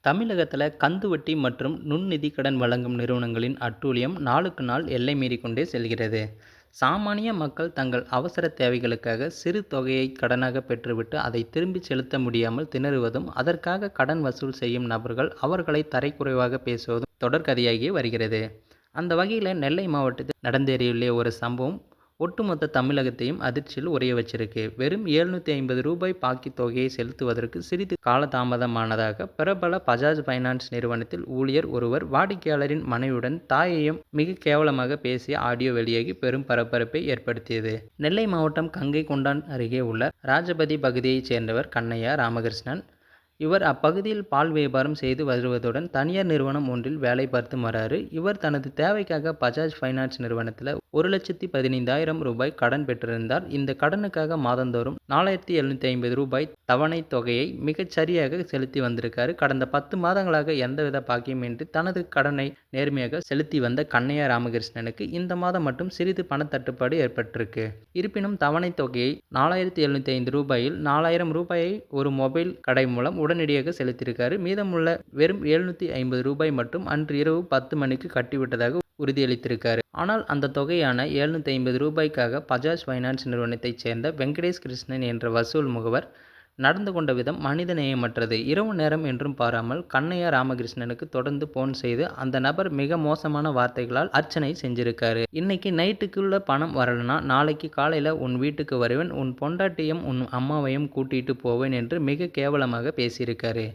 தமிழகத்தில் கந்துவட்டி மற்றும் நுண்நிதி கடன் வழங்கும் நிறுவனங்களின் அட்டூழியம் நாளுக்கு நாள் எல்லை மீறிக்கொண்டே செல்கிறது. சாமானிய மக்கள் தங்கள் அவசர தேவைகளுக்காக சிறு தொகையை கடனாக பெற்றுவிட்டு அதை திரும்பி செலுத்த முடியாமல் திணறுவதும், அதற்காக கடன் வசூல் செய்யும் நபர்கள் அவர்களை தரைக்குறைவாக பேசுவதும் தொடர்கதையாகி வருகிறது. அந்த வகையில் நெல்லை மாவட்டத்தில் நடந்தேறியுள்ள ஒரு சம்பவம் ஒட்டுமொத்த தமிழகத்தையும் அதிர்ச்சியில் உறைய வச்சிருக்கு. வெறும் ரூ. 750 பாக்கி தொகையை செலுத்துவதற்கு சிறிது காலதாமதமானதாக பிரபல பஜாஜ் பைனான்ஸ் நிறுவனத்தில் ஊழியர் ஒருவர் வாடிக்கையாளரின் மனைவியுடன் தாயையும் மிக கேவலமாக பேசிய ஆடியோ வெளியாகி பெரும் பரபரப்பை ஏற்படுத்தியது. நெல்லை மாவட்டம் கங்கை கொண்டான் அருகே உள்ள ராஜபதி பகுதியைச் சேர்ந்தவர் கண்ணையா ராமகிருஷ்ணன். இவர் அப்பகுதியில் பால் வியாபாரம் செய்து வருவதுடன் தனியார் நிறுவனம் ஒன்றில் வேலை பார்த்து வராரு. இவர் தனது தேவைக்காக பஜாஜ் பைனான்ஸ் நிறுவனத்தில் ரூ. 1,15,000 கடன் பெற்றிருந்தார். இந்த கடனுக்காக மாதந்தோறும் ரூ. 4,750 தவணை தொகையை மிகச் சரியாக செலுத்தி வந்திருக்காரு. கடந்த 10 மாதங்களாக எந்தவித பாக்கியமின்றி தனது கடனை நேர்மையாக செலுத்தி வந்த கண்ணையா ராமகிருஷ்ணனுக்கு இந்த மாதம் மட்டும் சிறிது பணத்தட்டுப்பாடு ஏற்பட்டிருக்கு. இருப்பினும் தவணை தொகையை ரூ. 4,750 ரூபாயை ஒரு மொபைல் கடை மூலம் உடனடியாக செலுத்தியிருக்காரு. மீதமுள்ள வெறும் ரூ. 750 மட்டும் அன்று இரவு 10 மணிக்கு கட்டிவிட்டதாக உறுதியளித்திருக்காரு. ஆனால் அந்த தொகையான ரூ. 750க்காக பஜாஜ் பைனான்ஸ் நிறுவனத்தைச் சேர்ந்த வெங்கடேஷ் கிருஷ்ணன் என்ற வசூல் முகவர் நடந்து கொண்ட விதம் மனிதநேயமற்றது. இரவு நேரம் என்றும் பாராமல் கண்ணையா ராமகிருஷ்ணனுக்கு தொடர்ந்து போன் செய்து அந்த நபர் மிக மோசமான வார்த்தைகளால் அர்ச்சனை செஞ்சிருக்காரு. இன்னைக்கு நைட்டுக்குள்ள பணம் வரலனா நாளைக்கு காலையில உன் வீட்டுக்கு வருவேன், உன் பொண்டாட்டியும் உன் அம்மாவையும் கூட்டிட்டு போவேன் என்று மிக கேவலமாக பேசியிருக்காரு.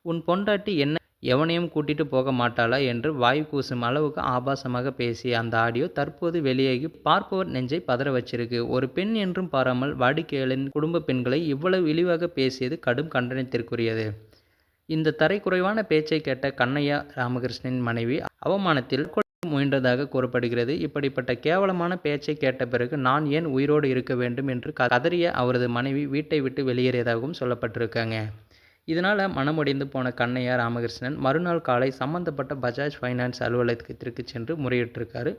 உன் பொண்டாட்டி என்ன எவனையும் கூட்டிட்டு போக மாட்டாளா என்று வாய் கூசும் அளவுக்கு ஆபாசமாக பேசிய அந்த ஆடியோ தற்போது வெளியாகி பார்ப்பவர் நெஞ்சை பதற வச்சிருக்கு. ஒரு பெண் என்றும் பாராமல் வாடிக்கையாளரின் குடும்ப பெண்களை இவ்வளவு இழிவாக பேசியது கடும் கண்டனத்திற்குரியது. இந்த தரைக்குறைவான பேச்சை கேட்ட கண்ணையா ராமகிருஷ்ணனின் மனைவி அவமானத்தில் முயன்றதாக கூறப்படுகிறது. இப்படிப்பட்ட கேவலமான பேச்சை கேட்ட பிறகு நான் ஏன் உயிரோடு இருக்க வேண்டும் என்று கதறிய அவரது மனைவி வீட்டை விட்டு வெளியேறியதாகவும் சொல்லப்பட்டிருக்காங்க. இதனால் மனமுடைந்து போன கண்ணையா ராமகிருஷ்ணன் மறுநாள் காலை சம்பந்தப்பட்ட பஜாஜ் பைனான்ஸ் அலுவலகத்திற்கு சென்று முறையிட்டிருக்காரு.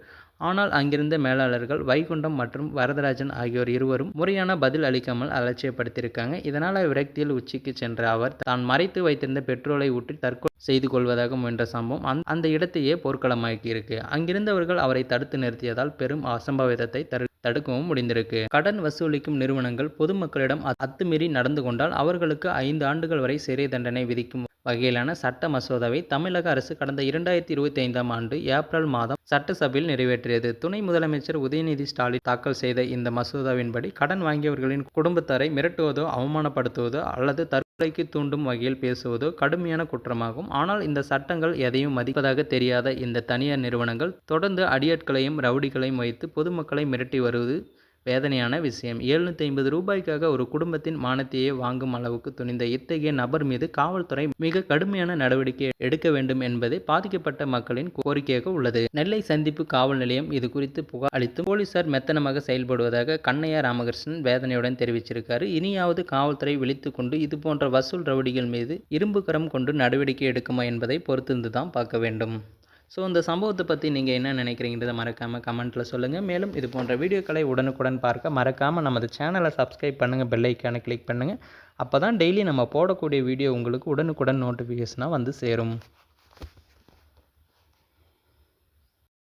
ஆனால் அங்கிருந்த மேலாளர்கள் வைகுண்டம் மற்றும் வரதராஜன் ஆகியோர் இருவரும் முறையான பதில் அளிக்காமல் அலட்சியப்படுத்தியிருக்காங்க. இதனால் விரக்தியில் உச்சிக்கு சென்ற அவர் தான் மறைத்து வைத்திருந்த பெட்ரோலை ஊற்றி தற்கொலை செய்து கொள்வதாக முயன்ற சம்பவம் அந்த இடத்தையே போர்க்களமாக்கியிருக்கு. அங்கிருந்தவர்கள் அவரை தடுத்து நிறுத்தியதால் பெரும் அசம்பாவிதத்தை தடுக்கவும் முடிந்திருக்கு. கடன் வசூலிக்கும் நிறுவனங்கள் பொதுமக்களிடம் அத்துமீறி நடந்து கொண்டால் அவர்களுக்கு 5 ஆண்டுகள் வரை சிறை தண்டனை விதிக்கும் வகையிலான சட்ட மசோதாவை தமிழக அரசு கடந்த 2025ஆம் ஆண்டு ஏப்ரல் மாதம் சட்டசபையில் நிறைவேற்றியது. துணை முதலமைச்சர் உதயநிதி ஸ்டாலின் தாக்கல் செய்த இந்த மசோதாவின்படி கடன் வாங்கியவர்களின் குடும்பத்தாரை மிரட்டுவதோ, அவமானப்படுத்துவதோ அல்லது தற்கொலைக்கு தூண்டும் வகையில் பேசுவதோ கடுமையான குற்றமாகும். ஆனால் இந்த சட்டங்கள் எதையும் மதிப்பதாக தெரியாத இந்த தனியார் நிறுவனங்கள் தொடர்ந்து அடியாட்களையும் ரவுடிகளையும் வைத்து பொதுமக்களை மிரட்டி வருவது வேதனையான விஷயம். ரூ. 750க்காக ஒரு குடும்பத்தின் மானத்தையே வாங்கும் அளவுக்கு துணிந்த இத்தகைய நபர் மீது காவல்துறை மிக கடுமையான நடவடிக்கை எடுக்க வேண்டும் என்பதே பாதிக்கப்பட்ட மக்களின் கோரிக்கையாக உள்ளது. நெல்லை சந்திப்பு காவல் நிலையம் இது குறித்து புகார் அளித்தும் போலீசார் மெத்தனமாக செயல்படுவதாக கண்ணையா ராமகிருஷ்ணன் வேதனையுடன் தெரிவிச்சிருக்காரு. இனியாவது காவல்துறை விழித்துக் கொண்டு இதுபோன்ற வசூல் ரவுடிகள் மீது இரும்பு கரம் கொண்டு நடவடிக்கை எடுக்குமா என்பதை பொறுத்திருந்து தான் பார்க்க வேண்டும். ஸோ இந்த சம்பவத்தை பற்றி நீங்கள் என்ன நினைக்கிறீங்கிறத மறக்காமல் கமெண்ட்டில் சொல்லுங்கள். மேலும் இது போன்ற வீடியோக்களை உடனுக்குடன் பார்க்க மறக்காமல் நமது சேனலை சப்ஸ்கிரைப் பண்ணுங்கள், பெல் ஐக்கானை கிளிக் பண்ணுங்கள். அப்போ தான் டெய்லி நம்ம போடக்கூடிய வீடியோ உங்களுக்கு உடனுக்குடன் நோட்டிஃபிகேஷனாக வந்து சேரும்.